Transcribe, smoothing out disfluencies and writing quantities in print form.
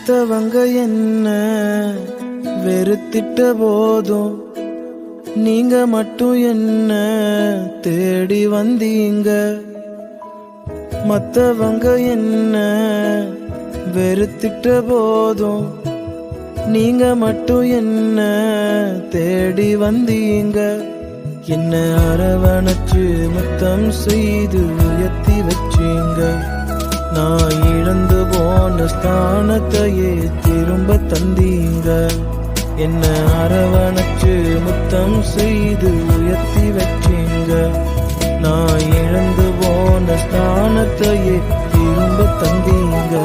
மத்தவங்க என்ன வெறுத்திட்ட போதும் நீங்க மட்டும் என்ன தேடி வந்தீங்க. மத்தவங்க என்ன வெறுத்திட்ட போதும் நீங்க மட்டும் என்ன தேடி வந்தீங்க. என்ன அரவணைச்சு முத்தம் செய்து உயர்த்தி வச்சீங்க. நான் இழந்து போன ஸ்தானத்தையே திரும்ப தந்தீங்க. என்ன அரவணைச்சு முத்தம் செய்து உயர்த்தி வச்சீங்க. நான் இழந்து போன ஸ்தானத்தையே திரும்ப தந்தீங்க.